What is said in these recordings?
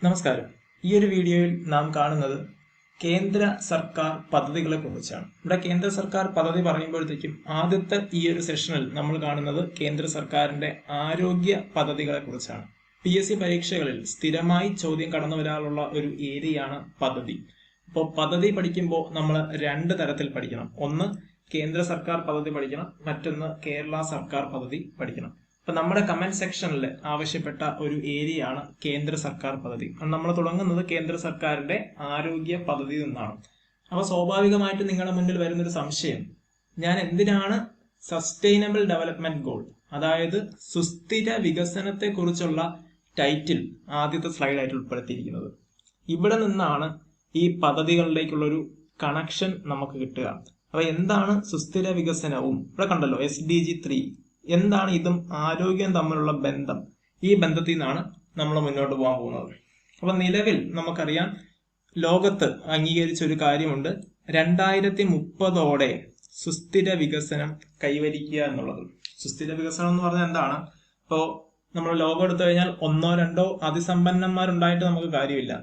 നമസ്കാരം. ഈ ഒരു വീഡിയോയിൽ നാം കാണുന്നത് കേന്ദ്ര സർക്കാർ പദ്ധതികളെ കുറിച്ചാണ്. ഇവിടെ കേന്ദ്ര സർക്കാർ പദ്ധതി പറയുമ്പോഴത്തേക്കും ആദ്യത്തെ ഈ ഒരു സെഷനിൽ നമ്മൾ കാണുന്നത് കേന്ദ്ര സർക്കാരിന്റെ ആരോഗ്യ പദ്ധതികളെ കുറിച്ചാണ്. PSC പരീക്ഷകളിൽ സ്ഥിരമായി ചോദ്യം കടന്നു വരാനുള്ള ഒരു ഏരിയയാണ് പദ്ധതി. അപ്പോൾ പദ്ധതി പഠിക്കുമ്പോൾ നമ്മൾ രണ്ട് തരത്തിൽ പഠിക്കണം. ഒന്ന് കേന്ദ്ര സർക്കാർ പദ്ധതി പഠിക്കണം, മറ്റൊന്ന് കേരള സർക്കാർ പദ്ധതി പഠിക്കണം. അപ്പൊ നമ്മുടെ കമന്റ് സെക്ഷനിൽ ആവശ്യപ്പെട്ട ഒരു ഏരിയയാണ് കേന്ദ്ര സർക്കാർ പദ്ധതി. നമ്മൾ തുടങ്ങുന്നത് കേന്ദ്ര സർക്കാരിന്റെ ആരോഗ്യ പദ്ധതി നിന്നാണ്. അപ്പൊ സ്വാഭാവികമായിട്ട് നിങ്ങളുടെ മുന്നിൽ വരുന്നൊരു സംശയം, ഞാൻ എന്തിനാണ് സസ്റ്റൈനബിൾ ഡെവലപ്മെന്റ് ഗോൾ, അതായത് സുസ്ഥിര വികസനത്തെ കുറിച്ചുള്ള ടൈറ്റിൽ ആദ്യത്തെ സ്ലൈഡായിട്ട് ഉൾപ്പെടുത്തിയിരിക്കുന്നത്? ഇവിടെ നിന്നാണ് ഈ പദ്ധതികളിലേക്കുള്ളൊരു കണക്ഷൻ നമുക്ക് കിട്ടുക. അപ്പൊ എന്താണ് സുസ്ഥിര വികസനവും, ഇവിടെ കണ്ടല്ലോ SDG 3, എന്താണ് ഇതും ആരോഗ്യം തമ്മിലുള്ള ബന്ധം? ഈ ബന്ധത്തിൽ നിന്നാണ് നമ്മൾ മുന്നോട്ട് പോകാൻ പോകുന്നത്. അപ്പൊ നിലവിൽ നമുക്കറിയാം, ലോകത്ത് അംഗീകരിച്ച ഒരു കാര്യമുണ്ട്, 2030 സുസ്ഥിര വികസനം കൈവരിക്കുക എന്നുള്ളത്. സുസ്ഥിര വികസനം എന്ന് പറഞ്ഞാൽ എന്താണ്? ഇപ്പോ നമ്മൾ ലോകം എടുത്തു കഴിഞ്ഞാൽ ഒന്നോ രണ്ടോ അതിസമ്പന്നന്മാരുണ്ടായിട്ട് നമുക്ക് കാര്യമില്ല.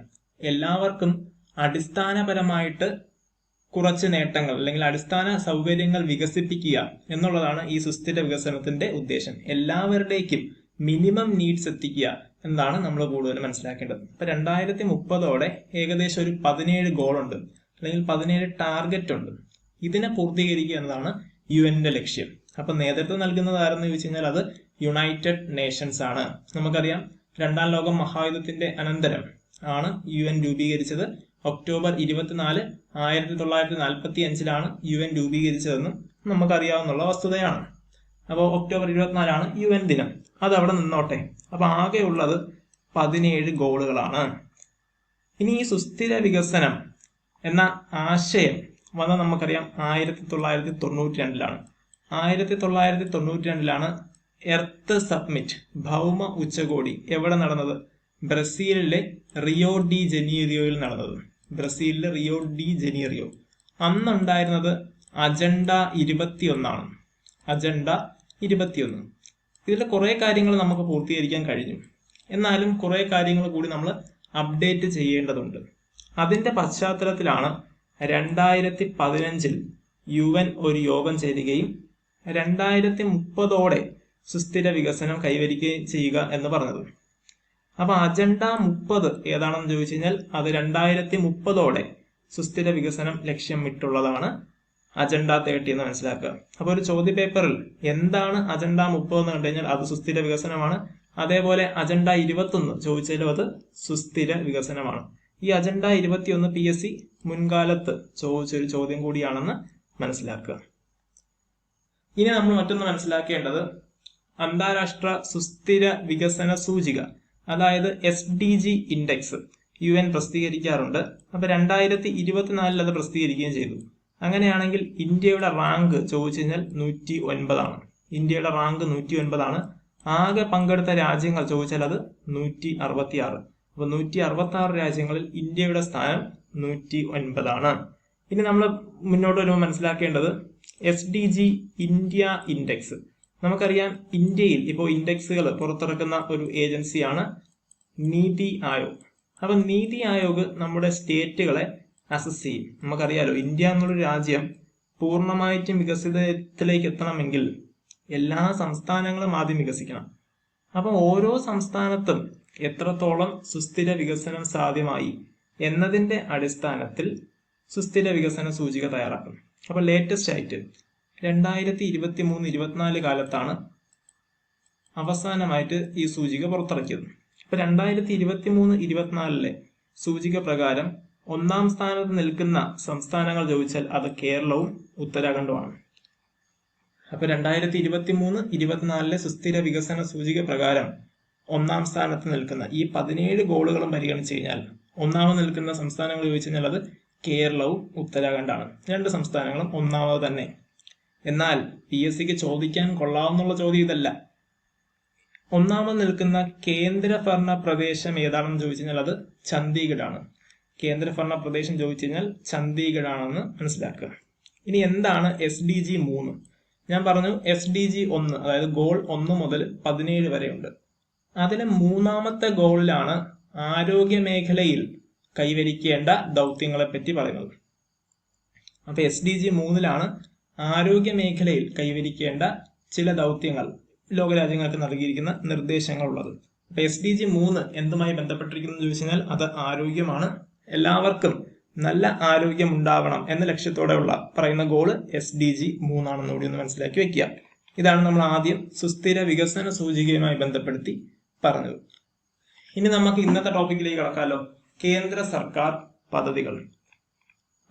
എല്ലാവർക്കും അടിസ്ഥാനപരമായിട്ട് കുറച്ച് നേട്ടങ്ങൾ അല്ലെങ്കിൽ അടിസ്ഥാന സൗകര്യങ്ങൾ വികസിപ്പിക്കുക എന്നുള്ളതാണ് ഈ സുസ്ഥിര വികസനത്തിന്റെ ഉദ്ദേശം. എല്ലാവരുടേക്കും മിനിമം നീഡ്സ് എത്തിക്കുക എന്നാണ് നമ്മൾ കൂടുതൽ മനസ്സിലാക്കേണ്ടത്. ഇപ്പൊ 2030 ഏകദേശം ഒരു 17 ഗോളുണ്ട്, അല്ലെങ്കിൽ 17 ടാർഗറ്റ് ഉണ്ട്. ഇതിനെ പൂർത്തീകരിക്കുക എന്നതാണ് UN ലക്ഷ്യം. അപ്പൊ നേതൃത്വം നൽകുന്നത് ആരെന്ന് ചോദിച്ചു കഴിഞ്ഞാൽ അത് യുണൈറ്റഡ് നേഷൻസ് ആണ്. നമുക്കറിയാം, രണ്ടാം ലോക മഹായുദ്ധത്തിന്റെ അനന്തരം ആണ് UN രൂപീകരിച്ചത്. ഒക്ടോബർ 24, 1945 UN രൂപീകരിച്ചതെന്നും നമുക്കറിയാവുന്നുള്ള വസ്തുതയാണ്. അപ്പോൾ ഒക്ടോബർ 24 UN ദിനം. അത് അവിടെ നിന്നോട്ടെ. അപ്പൊ ആകെയുള്ളത് 17 ഗോളുകളാണ്. ഇനി ഈ സുസ്ഥിര വികസനം എന്ന ആശയം വന്ന നമുക്കറിയാം 1992 1992 എർത്ത് സബ്മിറ്റ്, ഭൗമ ഉച്ചകോടി എവിടെ നടന്നത്? ബ്രസീലിലെ റിയോ ഡി ജനീറിയോയിൽ നടന്നത്. ബ്രസീലിലെ റിയോ ഡി ജനീറിയോ. അന്നുണ്ടായിരുന്നത് അജണ്ട 21. അജണ്ട 21. ഇതിൽ കുറെ കാര്യങ്ങൾ നമുക്ക് പൂർത്തീകരിക്കാൻ കഴിഞ്ഞു. എന്നാലും കുറെ കാര്യങ്ങൾ കൂടി നമ്മൾ അപ്ഡേറ്റ് ചെയ്യേണ്ടതുണ്ട്. അതിന്റെ പശ്ചാത്തലത്തിലാണ് 2015 UN ഒരു യോഗം ചേരുകയും 2030 സുസ്ഥിര വികസനം കൈവരിക്കുകയും ചെയ്യുക എന്ന് പറഞ്ഞത്. അപ്പൊ അജണ്ട 30 ഏതാണെന്ന് ചോദിച്ചു കഴിഞ്ഞാൽ അത് 2030 സുസ്ഥിര വികസനം ലക്ഷ്യമിട്ടുള്ളതാണ് അജണ്ട 30 എന്ന് മനസ്സിലാക്കുക. അപ്പൊ ഒരു ചോദ്യ പേപ്പറിൽ എന്താണ് അജണ്ട 30 എന്ന് കണ്ടു കഴിഞ്ഞാൽ അത് സുസ്ഥിര വികസനമാണ്. അതേപോലെ അജണ്ട 21 ചോദിച്ചാലും അത് സുസ്ഥിര വികസനമാണ്. ഈ അജണ്ട 21 PSC മുൻകാലത്ത് ചോദിച്ചൊരു ചോദ്യം കൂടിയാണെന്ന് മനസ്സിലാക്കുക. ഇനി നമ്മൾ മറ്റൊന്ന് മനസ്സിലാക്കേണ്ടത്, അന്താരാഷ്ട്ര സുസ്ഥിര വികസന സൂചിക, അതായത് SDG ഇൻഡെക്സ് UN പ്രസിദ്ധീകരിക്കാറുണ്ട്. അപ്പൊ 2024 അത് പ്രസിദ്ധീകരിക്കുകയും ചെയ്തു. അങ്ങനെയാണെങ്കിൽ ഇന്ത്യയുടെ റാങ്ക് ചോദിച്ചു കഴിഞ്ഞാൽ 109 ഇന്ത്യയുടെ റാങ്ക് 109. ആകെ പങ്കെടുത്ത രാജ്യങ്ങൾ ചോദിച്ചാൽ അത് 166. അപ്പൊ 166 രാജ്യങ്ങളിൽ ഇന്ത്യയുടെ സ്ഥാനം 109. ഇനി നമ്മൾ മുന്നോട്ട് വരുമ്പോൾ മനസ്സിലാക്കേണ്ടത് SDG ഇന്ത്യ ഇൻഡെക്സ്. നമുക്കറിയാം, ഇന്ത്യയിൽ ഇപ്പോൾ ഇൻഡെക്സുകൾ പുറത്തിറക്കുന്ന ഒരു ഏജൻസിയാണ് നീതി ആയോഗ്. അപ്പൊ നീതി ആയോഗ് നമ്മുടെ സ്റ്റേറ്റുകളെ അസസ് ചെയ്യും. നമുക്കറിയാലോ, ഇന്ത്യ എന്നുള്ളൊരു രാജ്യം പൂർണ്ണമായിട്ടും വികസിതത്തിലേക്ക് എത്തണമെങ്കിൽ എല്ലാ സംസ്ഥാനങ്ങളും ആദ്യം വികസിക്കണം. അപ്പൊ ഓരോ സംസ്ഥാനത്തും എത്രത്തോളം സുസ്ഥിര വികസനം സാധ്യമായി എന്നതിന്റെ അടിസ്ഥാനത്തിൽ സുസ്ഥിര വികസന സൂചിക തയ്യാറാക്കും. അപ്പൊ ലേറ്റസ്റ്റ് ആയിട്ട് 2023-24 കാലത്താണ് അവസാനമായിട്ട് ഈ സൂചിക പുറത്തിറക്കിയത്. ഇപ്പൊ 2023-24 സൂചിക പ്രകാരം 1ാം സ്ഥാനത്ത് നിൽക്കുന്ന സംസ്ഥാനങ്ങൾ ചോദിച്ചാൽ അത് കേരളവും ഉത്തരാഖണ്ഡുമാണ്. അപ്പൊ 2023-24 സുസ്ഥിര വികസന സൂചിക പ്രകാരം 1ാം സ്ഥാനത്ത് നിൽക്കുന്ന ഈ 17 ഗോളുകളും പരിഗണിച്ചു കഴിഞ്ഞാൽ 1ാമത് നിൽക്കുന്ന സംസ്ഥാനങ്ങൾ ചോദിച്ചു കഴിഞ്ഞാൽ അത് കേരളവും ഉത്തരാഖണ്ഡാണ്. 2 സംസ്ഥാനങ്ങളും 1ാമത് തന്നെ. എന്നാൽ PSCക്ക് ചോദിക്കാൻ കൊള്ളാവുന്നുള്ള ചോദ്യം ഇതല്ല. 1ാമത് നിൽക്കുന്ന കേന്ദ്രഭരണ പ്രദേശം ഏതാണെന്ന് ചോദിച്ചു കഴിഞ്ഞാൽ അത് ചണ്ഡീഗഡ് ആണ്. കേന്ദ്രഭരണ പ്രദേശം ചോദിച്ചു കഴിഞ്ഞാൽ ചണ്ഡീഗഡ് ആണെന്ന് മനസ്സിലാക്കുക. ഇനി എന്താണ് SDG 3? ഞാൻ പറഞ്ഞു SDG 1, അതായത് ഗോൾ 1 മുതൽ 17 വരെ ഉണ്ട്. അതിലെ 3ാമത്തെ ഗോളിലാണ് ആരോഗ്യ മേഖലയിൽ കൈവരിക്കേണ്ട ദൗത്യങ്ങളെ പറ്റി പറയുന്നത്. അപ്പൊ SDG 3 ആരോഗ്യ മേഖലയിൽ കൈവരിക്കേണ്ട ചില ദൗത്യങ്ങൾ ലോകരാജ്യങ്ങൾക്ക് നൽകിയിരിക്കുന്ന നിർദ്ദേശങ്ങൾ ഉള്ളത്. അപ്പൊ SDG 3 എന്തുമായി ബന്ധപ്പെട്ടിരിക്കുന്നു എന്ന് ചോദിച്ചു കഴിഞ്ഞാൽ അത് ആരോഗ്യമാണ്. എല്ലാവർക്കും നല്ല ആരോഗ്യം ഉണ്ടാവണം എന്ന ലക്ഷ്യത്തോടെയുള്ള പറയുന്ന ഗോള് SDG 3 ആണെന്ന് കൂടി ഒന്ന് മനസ്സിലാക്കി വെക്കുക. ഇതാണ് നമ്മൾ ആദ്യം സുസ്ഥിര വികസന സൂചികയുമായി ബന്ധപ്പെടുത്തി പറഞ്ഞത്. ഇനി നമുക്ക് ഇന്നത്തെ ടോപ്പിക്കിലേക്ക് കടക്കാമല്ലോ. കേന്ദ്ര സർക്കാർ പദ്ധതികൾ.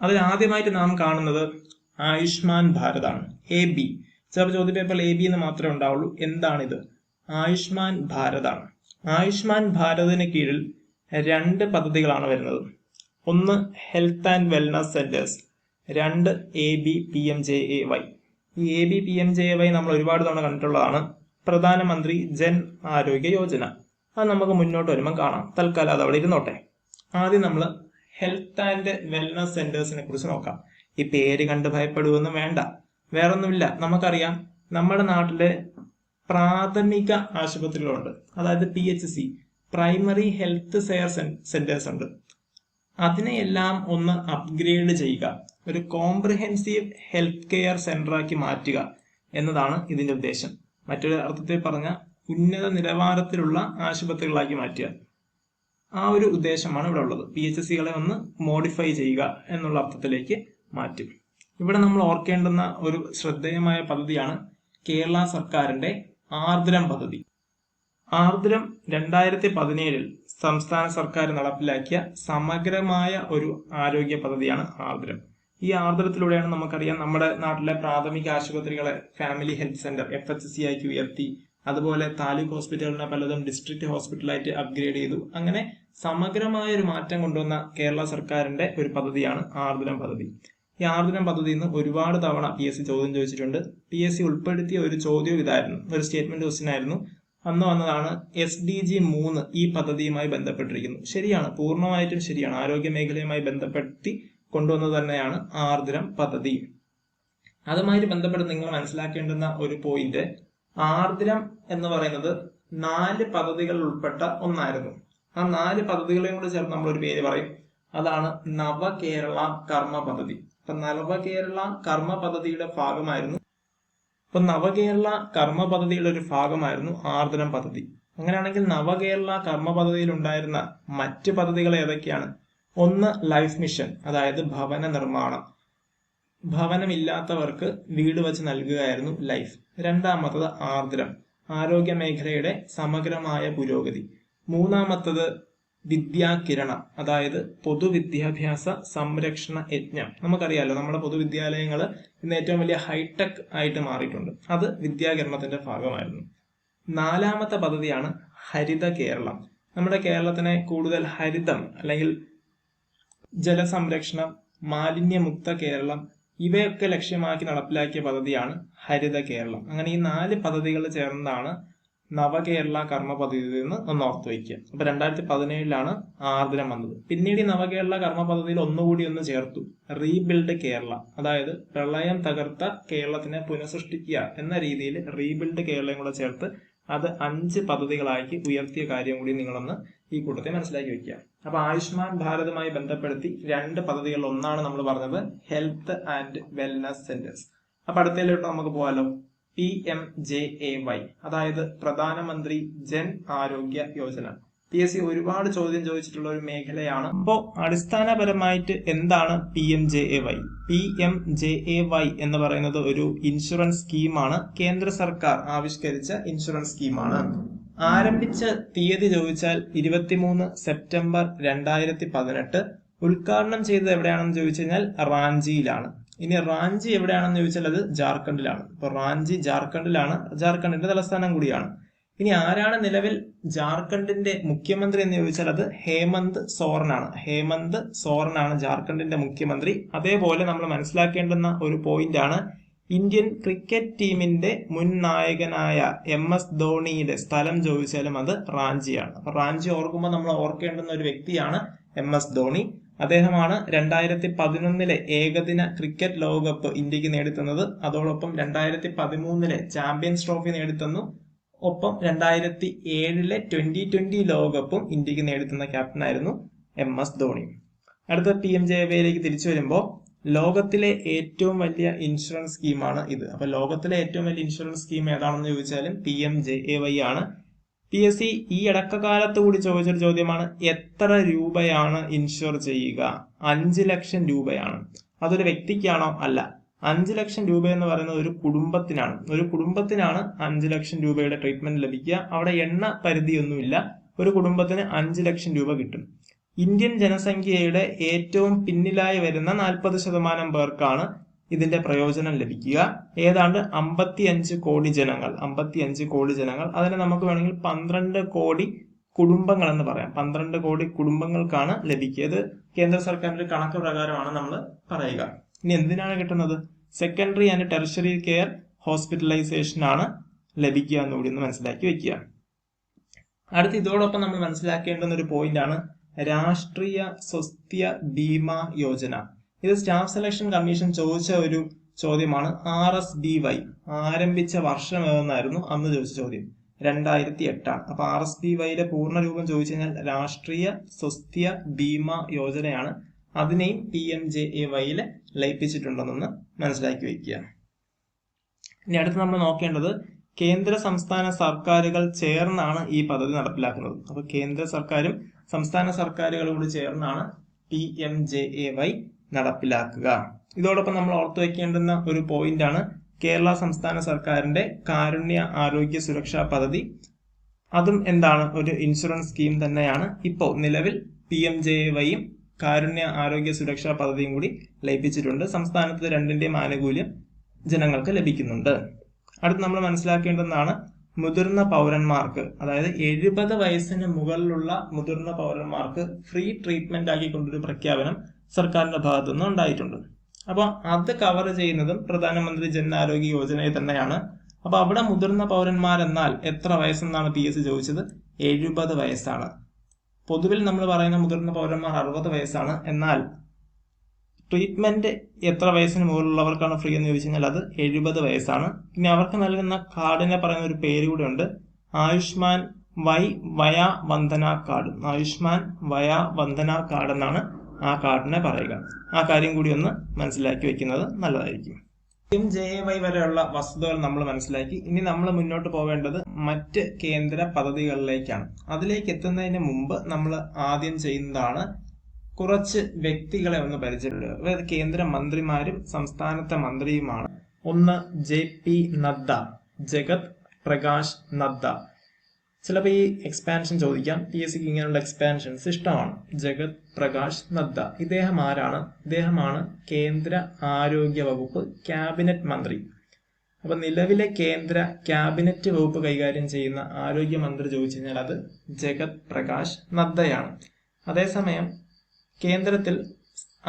അതിൽ ആദ്യമായിട്ട് നാം കാണുന്നത് ആയുഷ്മാൻ ഭാരത് ആണ്. AB. ചിലപ്പോൾ ചോദ്യപേപ്പറിൽ AB എന്ന് മാത്രമേ ഉണ്ടാവുള്ളൂ. എന്താണിത്? ആയുഷ്മാൻ ഭാരത് ആണ്. ആയുഷ്മാൻ ഭാരതിന് കീഴിൽ 2 പദ്ധതികളാണ് വരുന്നത്. ഒന്ന് health and wellness centres, 2 ABPMJAY. ഈ ABPMJAY നമ്മൾ ഒരുപാട് തവണ കണ്ടിട്ടുള്ളതാണ്. പ്രധാനമന്ത്രി ജൻ ആരോഗ്യ യോജന. അത് നമുക്ക് മുന്നോട്ട് വരുമ്പോൾ കാണാം. തൽക്കാലം അത് അവിടെ ഇരുന്നോട്ടെ. ആദ്യം നമ്മൾ ഹെൽത്ത് ആൻഡ് വെൽനസ് സെന്റേഴ്സിനെ കുറിച്ച് നോക്കാം. ഈ പേര് കണ്ട് ഭയപ്പെടുവൊന്നും വേണ്ട, വേറൊന്നുമില്ല. നമുക്കറിയാം നമ്മുടെ നാട്ടിലെ പ്രാഥമിക ആശുപത്രികളുണ്ട്, അതായത് PHC, primary health care centres ഉണ്ട്. അതിനെയെല്ലാം ഒന്ന് അപ്ഗ്രേഡ് ചെയ്യുക, ഒരു കോംപ്രിഹെൻസീവ് ഹെൽത്ത് കെയർ സെന്ററാക്കി മാറ്റുക എന്നതാണ് ഇതിന്റെ ഉദ്ദേശം. മറ്റൊരു അർത്ഥത്തിൽ പറഞ്ഞ ഉന്നത നിലവാരത്തിലുള്ള ആശുപത്രികളാക്കി മാറ്റുക. ആ ഒരു ഉദ്ദേശമാണ് ഇവിടെ ഉള്ളത്. PHCകളെ ഒന്ന് മോഡിഫൈ ചെയ്യുക എന്നുള്ള അർത്ഥത്തിലേക്ക് മാറ്റും. ഇവിടെ നമ്മൾ ഓർക്കേണ്ടുന്ന ഒരു ശ്രദ്ധേയമായ പദ്ധതിയാണ് കേരള സർക്കാരിന്റെ ആർദ്രം പദ്ധതി. ആർദ്രം 2017 സംസ്ഥാന സർക്കാർ നടപ്പിലാക്കിയ സമഗ്രമായ ഒരു ആരോഗ്യ പദ്ധതിയാണ് ആർദ്രം. ഈ ആർദ്രത്തിലൂടെയാണ് നമുക്കറിയാം നമ്മുടെ നാട്ടിലെ പ്രാഥമിക ആശുപത്രികളെ ഫാമിലി ഹെൽത്ത് സെന്റർ FHC ആക്കി ഉയർത്തി. അതുപോലെ താലൂക്ക് ഹോസ്പിറ്റലിനെ പലതും ഡിസ്ട്രിക്ട് ഹോസ്പിറ്റലായിട്ട് അപ്ഗ്രേഡ് ചെയ്തു. അങ്ങനെ സമഗ്രമായ ഒരു മാറ്റം കൊണ്ടുവന്ന കേരള സർക്കാരിന്റെ ഒരു പദ്ധതിയാണ് ആർദ്രം പദ്ധതി. ഈ ആർദ്രം പദ്ധതിയിൽ നിന്ന് ഒരുപാട് തവണ PSC ചോദ്യം ചോദിച്ചിട്ടുണ്ട്. PSC ഉൾപ്പെടുത്തിയ ഒരു ചോദ്യം ഇതായിരുന്നു, ഒരു സ്റ്റേറ്റ്മെന്റ് ക്വസ്റ്റ്യൻ ആയിരുന്നു. അന്ന് വന്നതാണ് SDG 3 ഈ പദ്ധതിയുമായി ബന്ധപ്പെട്ടിരിക്കുന്നു. ശരിയാണ്, പൂർണ്ണമായിട്ടും ശരിയാണ്. ആരോഗ്യ മേഖലയുമായി ബന്ധപ്പെടുത്തി കൊണ്ടുവന്നത് തന്നെയാണ് ആർദ്രം പദ്ധതി. അതുമായി ബന്ധപ്പെട്ട് നിങ്ങൾ മനസ്സിലാക്കേണ്ടുന്ന ഒരു പോയിന്റ്, ആർദ്രം എന്ന് പറയുന്നത് 4 പദ്ധതികൾ ഉൾപ്പെട്ട ഒന്നായിരുന്നു. ആ 4 പദ്ധതികളെയും കൂടെ ചേർത്ത് നമ്മൾ ഒരു പേര് പറയും, അതാണ് നവകേരള കർമ്മ പദ്ധതി. അപ്പൊ നവകേരള കർമ്മ പദ്ധതിയുടെ ഭാഗമായിരുന്നു നവകേരള കർമ്മ പദ്ധതിയുടെ ഒരു ഭാഗമായിരുന്നു ആർദ്രം പദ്ധതി. അങ്ങനെയാണെങ്കിൽ നവകേരള കർമ്മ പദ്ധതിയിൽ ഉണ്ടായിരുന്ന മറ്റ് പദ്ധതികൾ ഏതൊക്കെയാണ്? ഒന്ന് ലൈഫ് മിഷൻ, അതായത് ഭവന നിർമ്മാണം. ഭവനമില്ലാത്തവർക്ക് വീട് വെച്ച് നൽകുകയായിരുന്നു ലൈഫ്. രണ്ടാമത്തത് ആർദ്രം, ആരോഗ്യ മേഖലയുടെ സമഗ്രമായ പുരോഗതി. മൂന്നാമത്തത് വിദ്യാകിരണം, അതായത് പൊതുവിദ്യാഭ്യാസ സംരക്ഷണ യജ്ഞം. നമുക്കറിയാലോ നമ്മുടെ പൊതുവിദ്യാലയങ്ങൾ ഇന്ന് ഏറ്റവും വലിയ ഹൈടെക് ആയിട്ട് മാറിയിട്ടുണ്ട്. അത് വിദ്യാകിരണത്തിന്റെ ഭാഗമായിരുന്നു. നാലാമത്തെ പദ്ധതിയാണ് ഹരിത കേരളം. നമ്മുടെ കേരളത്തിനെ കൂടുതൽ ഹരിതം അല്ലെങ്കിൽ ജലസംരക്ഷണം, മാലിന്യമുക്ത കേരളം ഇവയൊക്കെ ലക്ഷ്യമാക്കി നടപ്പിലാക്കിയ പദ്ധതിയാണ് ഹരിത കേരളം. അങ്ങനെ ഈ 4 പദ്ധതികൾ ചേർന്നതാണ് നവകേരള കർമ്മ പദ്ധതിയിൽ നിന്ന് ഒന്ന് ഓർത്തു വയ്ക്കുക. അപ്പൊ 2017 ആർദ്രം വന്നത്. പിന്നീട് ഈ നവകേരള കർമ്മ പദ്ധതിയിൽ ഒന്നുകൂടി ഒന്ന് ചേർത്തു, റീബിൽഡ് കേരള, അതായത് പ്രളയം തകർത്ത കേരളത്തിനെ പുനഃസൃഷ്ടിക്കുക എന്ന രീതിയിൽ റീബിൽഡ് കേരളം കൂടെ ചേർത്ത് അത് 5 പദ്ധതികളാക്കി ഉയർത്തിയ കാര്യം കൂടി നിങ്ങളൊന്ന് ഈ കൂട്ടത്തെ മനസ്സിലാക്കി വെക്കുക. അപ്പൊ ആയുഷ്മാൻ ഭാരതുമായി ബന്ധപ്പെടുത്തി 2 പദ്ധതികളിൽ ഒന്നാണ് നമ്മൾ പറഞ്ഞത് ഹെൽത്ത് ആൻഡ് വെൽനസ് സെന്റേഴ്സ്. അപ്പൊ അടുത്തതിലോട്ട് നമുക്ക് പോകാലോ. PMJAY, അതായത് പ്രധാനമന്ത്രി ജൻ ആരോഗ്യ യോജന. PSC ഒരുപാട് ചോദ്യം ചോദിച്ചിട്ടുള്ള ഒരു മേഖലയാണ്. അപ്പോൾ അടിസ്ഥാനപരമായിട്ട് എന്താണ് PMJAY? PMJAY എന്ന് പറയുന്നത് ഒരു ഇൻഷുറൻസ് സ്കീമാണ്. കേന്ദ്ര സർക്കാർ ആവിഷ്കരിച്ച ഇൻഷുറൻസ് സ്കീമാണ്. ആരംഭിച്ച തീയതി ചോദിച്ചാൽ 23 സെപ്റ്റംബർ 2018. ഉദ്ഘാടനം ചെയ്തത് എവിടെയാണെന്ന് ചോദിച്ചു കഴിഞ്ഞാൽ റാഞ്ചിയിലാണ്. ഇനി റാഞ്ചി എവിടെയാണെന്ന് ചോദിച്ചാൽ അത് ജാർഖണ്ഡിലാണ്. അപ്പൊ റാഞ്ചി ജാർഖണ്ഡിലാണ്, ജാർഖണ്ഡിന്റെ തലസ്ഥാനം കൂടിയാണ്. ഇനി ആരാണ് നിലവിൽ ജാർഖണ്ഡിന്റെ മുഖ്യമന്ത്രി എന്ന് ചോദിച്ചാൽ അത് ഹേമന്ത് സോറനാണ്. ഹേമന്ത് സോറനാണ് ജാർഖണ്ഡിന്റെ മുഖ്യമന്ത്രി. അതേപോലെ നമ്മൾ മനസ്സിലാക്കേണ്ടുന്ന ഒരു പോയിന്റ് ആണ്, ഇന്ത്യൻ ക്രിക്കറ്റ് ടീമിന്റെ മുൻ നായകനായ MS ധോണിയുടെ സ്ഥലം ചോദിച്ചാലും അത് റാഞ്ചിയാണ്. അപ്പൊ റാഞ്ചി ഓർക്കുമ്പോൾ നമ്മൾ ഓർക്കേണ്ടുന്ന ഒരു വ്യക്തിയാണ് MS ധോണി. അദ്ദേഹമാണ് 2011 ഏകദിന ക്രിക്കറ്റ് ലോകകപ്പ് ഇന്ത്യക്ക് നേടിത്തന്നത്. അതോടൊപ്പം 2013 ചാമ്പ്യൻസ് ട്രോഫി നേടിത്തന്നു. ഒപ്പം 2007 2020 ലോകകപ്പും ഇന്ത്യക്ക് നേടിത്തുന്ന ക്യാപ്റ്റനായിരുന്നു MS ധോണി. അടുത്ത PMJAYയിലേക്ക് തിരിച്ചു വരുമ്പോൾ ലോകത്തിലെ ഏറ്റവും വലിയ ഇൻഷുറൻസ് സ്കീമാണ് ഇത്. അപ്പൊ ലോകത്തിലെ ഏറ്റവും വലിയ ഇൻഷുറൻസ് സ്കീം ഏതാണെന്ന് ചോദിച്ചാലും PMJAY ആണ്. PSC ഈ അടക്കകാലത്ത് കൂടി ചോദിച്ചൊരു ചോദ്യമാണ്, എത്ര രൂപയാണ് ഇൻഷുർ ചെയ്യുക? 5 ലക്ഷം രൂപയാണ്. അതൊരു വ്യക്തിക്കാണോ? അല്ല. 5 ലക്ഷം രൂപ എന്ന് പറയുന്നത് ഒരു കുടുംബത്തിനാണ്. ഒരു കുടുംബത്തിനാണ് 5 ലക്ഷം രൂപയുടെ ട്രീറ്റ്മെന്റ് ലഭിക്കുക. അവിടെ എണ്ണ പരിധിയൊന്നുമില്ല. ഒരു കുടുംബത്തിന് 5 ലക്ഷം രൂപ കിട്ടും. ഇന്ത്യൻ ജനസംഖ്യയുടെ ഏറ്റവും പിന്നിലായി വരുന്ന 40% പേർക്കാണ് ഇതിന്റെ പ്രയോജനം ലഭിക്കുക. ഏതാണ്ട് 55 കോടി ജനങ്ങൾ. 55 കോടി ജനങ്ങൾ. അതിനെ നമുക്ക് വേണമെങ്കിൽ 12 കോടി കുടുംബങ്ങൾ എന്ന് പറയാം. 12 കോടി കുടുംബങ്ങൾക്കാണ് ലഭിക്കുക. ഇത് കേന്ദ്ര സർക്കാരിന്റെ കണക്ക് പ്രകാരമാണ് നമ്മൾ പറയുക. ഇനി എന്തിനാണ് കിട്ടുന്നത്? Secondary and tertiary care hospitalisation ആണ് ലഭിക്കുക എന്നുകൂടി ഒന്ന് മനസ്സിലാക്കി വെക്കുക. അടുത്ത് ഇതോടൊപ്പം നമ്മൾ മനസ്സിലാക്കേണ്ടുന്ന ഒരു പോയിന്റ് ആണ് രാഷ്ട്രീയ സ്വസ്ഥ്യ ബീമാ യോജന. ഇത് സ്റ്റാഫ് സെലക്ഷൻ കമ്മീഷൻ ചോദിച്ച ഒരു ചോദ്യമാണ്. RSBY ആരംഭിച്ച വർഷം ഏതെന്നായിരുന്നു അന്ന് ചോദിച്ച ചോദ്യം. 2008 ആണ്. അപ്പൊ RSBYയുടെ പൂർണ്ണ രൂപം ചോദിച്ചു കഴിഞ്ഞാൽ രാഷ്ട്രീയ സ്വസ്ഥ്യ ബീമാ യോജനയാണ്. അതിനെയും PMJAYയിൽ ലയിപ്പിച്ചിട്ടുണ്ടെന്ന് മനസ്സിലാക്കി വയ്ക്കുക. ഇനി അടുത്ത് നമ്മൾ നോക്കേണ്ടത് കേന്ദ്ര സംസ്ഥാന സർക്കാരുകൾ ചേർന്നാണ് ഈ പദ്ധതി നടപ്പിലാക്കുന്നത്. അപ്പൊ കേന്ദ്ര സർക്കാരും സംസ്ഥാന സർക്കാരുകളും കൂടി ചേർന്നാണ് PMJAY നടപ്പിലാക്കുക. ഇതോടൊപ്പം നമ്മൾ ഓർത്തു വയ്ക്കേണ്ടുന്ന ഒരു പോയിന്റ് ആണ് കേരള സംസ്ഥാന സർക്കാരിന്റെ കാരുണ്യ ആരോഗ്യ സുരക്ഷാ പദ്ധതി. അതും എന്താണ്? ഒരു ഇൻഷുറൻസ് സ്കീം തന്നെയാണ്. ഇപ്പോൾ നിലവിൽ PMJAYയും കാരുണ്യ ആരോഗ്യ സുരക്ഷാ പദ്ധതിയും കൂടി ലയിപ്പിച്ചിട്ടുണ്ട്. സംസ്ഥാനത്ത് രണ്ടിന്റെയും ആനുകൂല്യം ജനങ്ങൾക്ക് ലഭിക്കുന്നുണ്ട്. അടുത്ത് നമ്മൾ മനസ്സിലാക്കേണ്ടതാണ് മുതിർന്ന പൗരന്മാർക്ക്, അതായത് 70 വയസ്സിന് മുകളിലുള്ള മുതിർന്ന പൗരന്മാർക്ക് ഫ്രീ ട്രീറ്റ്മെന്റ് ആക്കിക്കൊണ്ടൊരു പ്രഖ്യാപനം സർക്കാരിന്റെ ഭാഗത്തുനിന്ന് ഉണ്ടായിട്ടുണ്ട്. അപ്പൊ അത് കവർ ചെയ്യുന്നതും പ്രധാനമന്ത്രി ജൻ ആരോഗ്യ യോജനയെ തന്നെയാണ്. അപ്പൊ അവിടെ മുതിർന്ന പൗരന്മാരെന്നാൽ എത്ര വയസ്സെന്നാണ് PSC ചോദിച്ചത്? 70 വയസ്സാണ്. പൊതുവിൽ നമ്മൾ പറയുന്ന മുതിർന്ന പൗരന്മാർ 60 വയസ്സാണ്. എന്നാൽ ട്രീറ്റ്മെന്റ് എത്ര വയസ്സിന് മുകളിലുള്ളവർക്കാണ് ഫ്രീ എന്ന് ചോദിച്ചു കഴിഞ്ഞാൽ അത് 70 വയസ്സാണ്. ഇനി അവർക്ക് നൽകുന്ന കാർഡിനെ പറയുന്ന ഒരു പേര് കൂടെ ഉണ്ട്, Ayushman via Vandana card. Ayushman via Vandana card എന്നാണ് ആ കാർഡിനെ പറയുക. ആ കാര്യം കൂടി ഒന്ന് മനസ്സിലാക്കി വെക്കുന്നത് നല്ലതായിരിക്കും. PMJAY വരെയുള്ള വസ്തുതകൾ നമ്മൾ മനസ്സിലാക്കി. ഇനി നമ്മൾ മുന്നോട്ട് പോവേണ്ടത് മറ്റ് കേന്ദ്ര പദ്ധതികളിലേക്കാണ്. അതിലേക്ക് എത്തുന്നതിന് മുമ്പ് നമ്മൾ ആദ്യം ചെയ്യുന്നതാണ് കുറച്ച് വ്യക്തികളെ ഒന്ന് പരിചയപ്പെടുക. അതായത് കേന്ദ്ര മന്ത്രിമാരും സംസ്ഥാനത്തെ മന്ത്രിയുമാണ്. ഒന്ന് JP നദ്ദ, ജഗത് പ്രകാശ് നദ്ദ. ചിലപ്പോൾ ഈ എക്സ്പാൻഷൻ ചോദിക്കാം. PSCക്ക് ഇങ്ങനെയുള്ള എക്സ്പാൻഷൻസ് ഇഷ്ടമാണ്. ജഗത് പ്രകാശ് നദ്ദ. ഇദ്ദേഹം ആരാണ്? ഇദ്ദേഹമാണ് കേന്ദ്ര ആരോഗ്യ വകുപ്പ് ക്യാബിനറ്റ് മന്ത്രി. അപ്പൊ നിലവിലെ കേന്ദ്ര ക്യാബിനറ്റ് വകുപ്പ് കൈകാര്യം ചെയ്യുന്ന ആരോഗ്യമന്ത്രി ചോദിച്ചു കഴിഞ്ഞാൽ അത് ജഗത് പ്രകാശ് നദ്ദയാണ്. അതേസമയം കേന്ദ്രത്തിൽ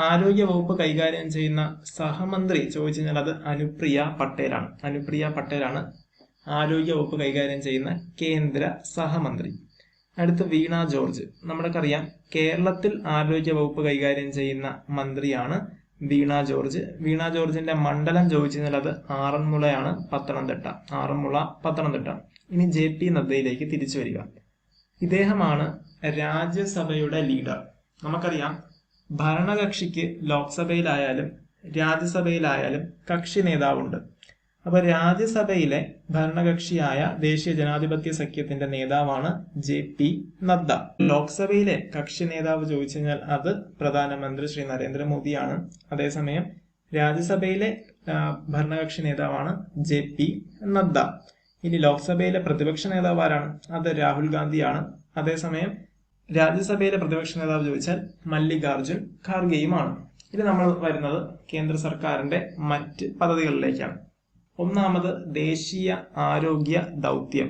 ആരോഗ്യ വകുപ്പ് കൈകാര്യം ചെയ്യുന്ന സഹമന്ത്രി ചോദിച്ചു കഴിഞ്ഞാൽ അത് അനുപ്രിയ പട്ടേലാണ്. അനുപ്രിയ പട്ടേലാണ് ആരോഗ്യ വകുപ്പ് കൈകാര്യം ചെയ്യുന്ന കേന്ദ്ര സഹമന്ത്രി. അടുത്ത് വീണ ജോർജ്. നമ്മൾക്കറിയാം കേരളത്തിൽ ആരോഗ്യ വകുപ്പ് കൈകാര്യം ചെയ്യുന്ന മന്ത്രിയാണ് വീണ ജോർജ്. വീണ ജോർജിന്റെ മണ്ഡലം ചോദിച്ചു കഴിഞ്ഞാൽ അത് ആറന്മുളയാണ്, പത്തനംതിട്ട. ആറന്മുള, പത്തനംതിട്ട. ഇനി JP നദ്ദയിലേക്ക് തിരിച്ചു വരിക. ഇദ്ദേഹമാണ് രാജ്യസഭയുടെ ലീഡർ. നമുക്കറിയാം ഭരണകക്ഷിക്ക് ലോക്സഭയിലായാലും രാജ്യസഭയിലായാലും കക്ഷി നേതാവുണ്ട്. അപ്പൊ രാജ്യസഭയിലെ ഭരണകക്ഷിയായ ദേശീയ ജനാധിപത്യ സഖ്യത്തിന്റെ നേതാവാണ് JP നദ്ദ. ലോക്സഭയിലെ കക്ഷി നേതാവ് ചോദിച്ചു കഴിഞ്ഞാൽ അത് പ്രധാനമന്ത്രി ശ്രീ നരേന്ദ്രമോദിയാണ്. അതേസമയം രാജ്യസഭയിലെ ഭരണകക്ഷി നേതാവാണ് JP നദ്ദ. ഇനി ലോക്സഭയിലെ പ്രതിപക്ഷ നേതാവ് ആരാണ്? അത് രാഹുൽ ഗാന്ധിയാണ്. അതേസമയം രാജ്യസഭയിലെ പ്രതിപക്ഷ നേതാവ് ചോദിച്ചാൽ മല്ലികാർജുൻ ഖാർഗെയുമാണ്. ഇത് നമ്മൾ വരുന്നത് കേന്ദ്ര സർക്കാരിന്റെ മറ്റ് പദ്ധതികളിലേക്കാണ്. ഒന്നാമത് ദേശീയ ആരോഗ്യ ദൗത്യം.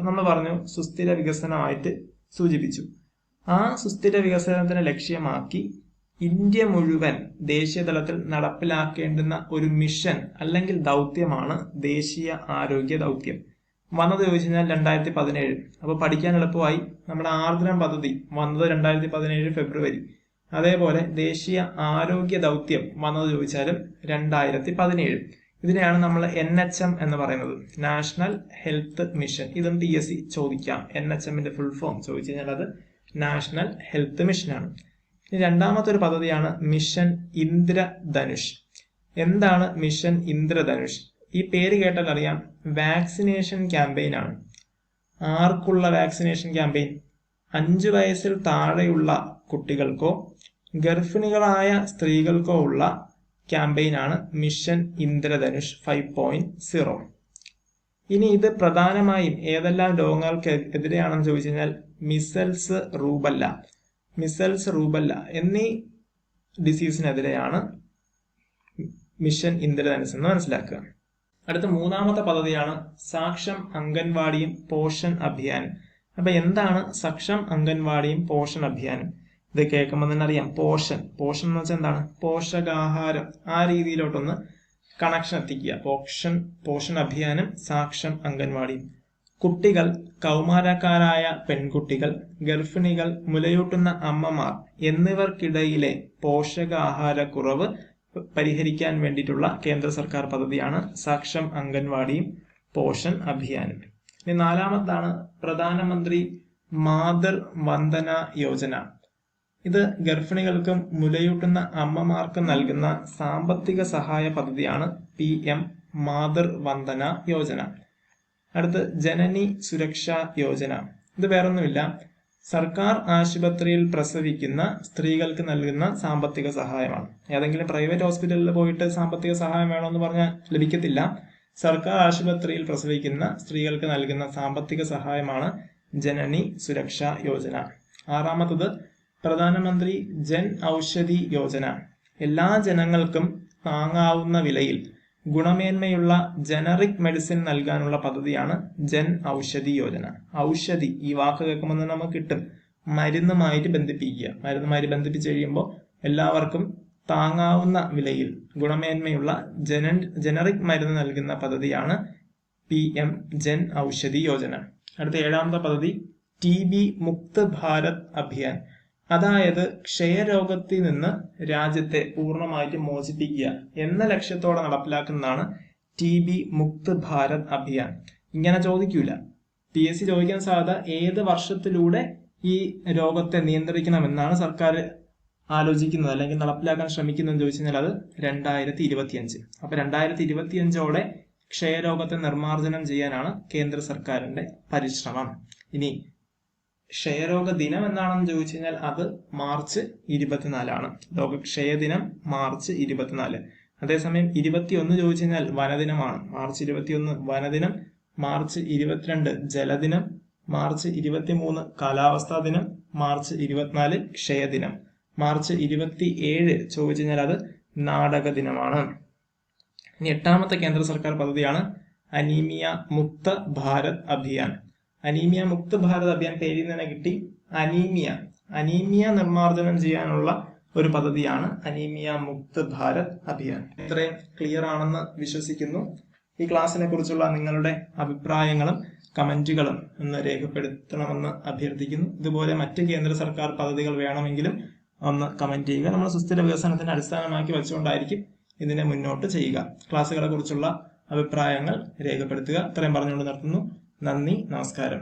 നമ്മൾ പറഞ്ഞു സുസ്ഥിര വികസനമായിട്ട് സൂചിപ്പിച്ചു. ആ സുസ്ഥിര വികസനത്തിന് ലക്ഷ്യമാക്കി ഇന്ത്യ മുഴുവൻ ദേശീയ തലത്തിൽ നടപ്പിലാക്കേണ്ടുന്ന ഒരു മിഷൻ അല്ലെങ്കിൽ ദൗത്യമാണ് ദേശീയ ആരോഗ്യ ദൗത്യം. വന്നത് ചോദിച്ചു കഴിഞ്ഞാൽ 2017. അപ്പൊ പഠിക്കാൻ എളുപ്പമായി. നമ്മുടെ ആർദ്രം പദ്ധതി വന്നത് 2017 ഫെബ്രുവരി. അതേപോലെ ദേശീയ ആരോഗ്യ ദൗത്യം വന്നത് ചോദിച്ചാലും 2017. ഇതിനെയാണ് നമ്മൾ NHM എന്ന് പറയുന്നത്, നാഷണൽ ഹെൽത്ത് മിഷൻ. ഇതും PSC ചോദിക്കാം. NHMന്റെ ഫുൾ ഫോം ചോദിച്ചു കഴിഞ്ഞാൽ അത് നാഷണൽ ഹെൽത്ത് മിഷനാണ്. ഇനി രണ്ടാമത്തെ ഒരു പദ്ധതിയാണ് മിഷൻ ഇന്ദ്രധനുഷ്. എന്താണ് മിഷൻ ഇന്ദ്രധനുഷ്? ഈ പേര് കേട്ടാൽ അറിയാം, വാക്സിനേഷൻ ക്യാമ്പയിൻ ആണ്. ആർക്കുള്ള വാക്സിനേഷൻ ക്യാമ്പയിൻ? 5 വയസ്സിൽ താഴെയുള്ള കുട്ടികൾക്കോ ഗർഭിണികളായ സ്ത്രീകൾക്കോ ഉള്ള ക്യാമ്പയിനാണ് മിഷൻ ഇന്ദ്രധനുഷ് 5.0. ഇനി ഇത് പ്രധാനമായും ഏതെല്ലാം രോഗങ്ങൾക്ക് എതിരെയാണെന്ന് ചോദിച്ചു കഴിഞ്ഞാൽ മിസൽസ്, റൂബല്ല എന്നീ ഡിസീസിനെതിരെയാണ് മിഷൻ ഇന്ദ്രധനുഷ് എന്ന് മനസ്സിലാക്കുക. അടുത്ത മൂന്നാമത്തെ പദ്ധതിയാണ് സാക്ഷം അംഗൻവാടിയും പോഷൻ അഭിയാനും. അപ്പൊ എന്താണ് സാക്ഷം അംഗൻവാടിയും പോഷൻ അഭിയാനും? ഇത് കേൾക്കുമ്പോൾ തന്നെ അറിയാം, പോഷൻ എന്ന് വെച്ചാൽ എന്താണ്? പോഷകാഹാരം. ആ രീതിയിലോട്ടൊന്ന് കണക്ഷൻ എത്തിക്കുക. പോഷൻ അഭിയാനും സാക്ഷം അംഗൻവാടിയും. കുട്ടികൾ, കൗമാരക്കാരായ പെൺകുട്ടികൾ, ഗർഭിണികൾ, മുലയൂട്ടുന്ന അമ്മമാർ എന്നിവർക്കിടയിലെ പോഷകാഹാരക്കുറവ് പരിഹരിക്കാൻ വേണ്ടിയിട്ടുള്ള കേന്ദ്ര സർക്കാർ പദ്ധതിയാണ് സാക്ഷം അംഗൻവാടിയും പോഷൻ അഭിയാനും. ഇനി നാലാമതാണ് പ്രധാനമന്ത്രി മാതൃ വന്ദന യോജന. ഇത് ഗർഭിണികൾക്കും മുലയൂട്ടുന്ന അമ്മമാർക്കും നൽകുന്ന സാമ്പത്തിക സഹായ പദ്ധതിയാണ് PM മാതൃ വന്ദന യോജന. അടുത്ത് ജനനി സുരക്ഷാ യോജന. ഇത് വേറൊന്നുമില്ല, സർക്കാർ ആശുപത്രിയിൽ പ്രസവിക്കുന്ന സ്ത്രീകൾക്ക് നൽകുന്ന സാമ്പത്തിക സഹായമാണ്. ഏതെങ്കിലും പ്രൈവറ്റ് ഹോസ്പിറ്റലിൽ പോയിട്ട് സാമ്പത്തിക സഹായം വേണമെന്ന് പറഞ്ഞാൽ ലഭിക്കത്തില്ല. സർക്കാർ ആശുപത്രിയിൽ പ്രസവിക്കുന്ന സ്ത്രീകൾക്ക് നൽകുന്ന സാമ്പത്തിക സഹായമാണ് ജനനി സുരക്ഷാ യോജന. ആറാമത്തത് പ്രധാനമന്ത്രി ജൻ ഔഷധി യോജന. എല്ലാ ജനങ്ങൾക്കും താങ്ങാവുന്ന വിലയിൽ ഗുണമേന്മയുള്ള ജനറിക് മെഡിസിൻ നൽകാനുള്ള പദ്ധതിയാണ് ജൻ ഔഷധി യോജന. ഔഷധി ഈ വാക്ക് കേൾക്കുമ്പോൾ തന്നെ നമുക്ക് കിട്ടും, മരുന്നുമായിട്ട് ബന്ധിപ്പിക്കുക. മരുന്നുമായിട്ട് ബന്ധിപ്പിച്ച് കഴിയുമ്പോൾ എല്ലാവർക്കും താങ്ങാവുന്ന വിലയിൽ ഗുണമേന്മയുള്ള ജനറിക് മരുന്ന് നൽകുന്ന പദ്ധതിയാണ് PM ജൻ ഔഷധി യോജന. അടുത്ത ഏഴാമത്തെ പദ്ധതി TB മുക്ത് ഭാരത് അഭിയാൻ. അതായത് ക്ഷയരോഗത്തിൽ നിന്ന് രാജ്യത്തെ പൂർണ്ണമായിട്ട് മോചിപ്പിക്കുക എന്ന ലക്ഷ്യത്തോടെ നടപ്പിലാക്കുന്നതാണ് TB മുക്ത് ഭാരത് അഭിയാൻ. ഇങ്ങനെ ചോദിക്കൂല, PSC ചോദിക്കാൻ സാധ്യത ഏത് വർഷത്തിലൂടെ ഈ രോഗത്തെ നിയന്ത്രിക്കണമെന്നാണ് സർക്കാർ ആലോചിക്കുന്നത് അല്ലെങ്കിൽ നടപ്പിലാക്കാൻ ശ്രമിക്കുന്നതെന്ന് ചോദിച്ചു കഴിഞ്ഞാൽ അത് 2025. അപ്പൊ 2025ഓടെ ക്ഷയരോഗത്തെ നിർമ്മാർജ്ജനം ചെയ്യാനാണ് കേന്ദ്ര സർക്കാരിന്റെ പരിശ്രമം. ഇനി ക്ഷയരോഗ ദിനം എന്താണെന്ന് ചോദിച്ചു കഴിഞ്ഞാൽ അത് മാർച്ച് 24 ലോക ക്ഷയദിനം മാർച്ച് 24. അതേസമയം 21 ചോദിച്ചു കഴിഞ്ഞാൽ വനദിനമാണ്. മാർച്ച് 21 വനദിനം, മാർച്ച് 22 ജലദിനം, മാർച്ച് 23 കാലാവസ്ഥാ ദിനം, മാർച്ച് 24 ക്ഷയദിനം, മാർച്ച് 27 ചോദിച്ചു കഴിഞ്ഞാൽ അത് നാടക ദിനമാണ്. ഇനി എട്ടാമത്തെ കേന്ദ്ര സർക്കാർ പദ്ധതിയാണ് അനീമിയ മുക്ത ഭാരത് അഭിയാൻ. അനീമിയ മുക്ത് ഭാരത് അഭിയാൻ പേരിൽ തന്നെ കിട്ടി. അനീമിയ നിർമ്മാർജ്ജനം ചെയ്യാനുള്ള ഒരു പദ്ധതിയാണ് അനീമിയ മുക്ത് ഭാരത് അഭിയാൻ. ഇത്രയും ക്ലിയർ ആണെന്ന് വിശ്വസിക്കുന്നു. ഈ ക്ലാസ്സിനെ കുറിച്ചുള്ള നിങ്ങളുടെ അഭിപ്രായങ്ങളും കമന്റുകളും ഒന്ന് രേഖപ്പെടുത്തണമെന്ന് അഭ്യർത്ഥിക്കുന്നു. ഇതുപോലെ മറ്റ് കേന്ദ്ര സർക്കാർ പദ്ധതികൾ വേണമെങ്കിലും ഒന്ന് കമന്റ് ചെയ്യുക. നമ്മൾ സുസ്ഥിര വികസനത്തിന് അടിസ്ഥാനമാക്കി വെച്ചുകൊണ്ടായിരിക്കും ഇതിനെ മുന്നോട്ട് ചെയ്യുക. ക്ലാസ്സുകളെ കുറിച്ചുള്ള അഭിപ്രായങ്ങൾ രേഖപ്പെടുത്തുക. ഇത്രയും പറഞ്ഞുകൊണ്ട് നിർത്തുന്നു. നന്ദി, നമസ്കാരം.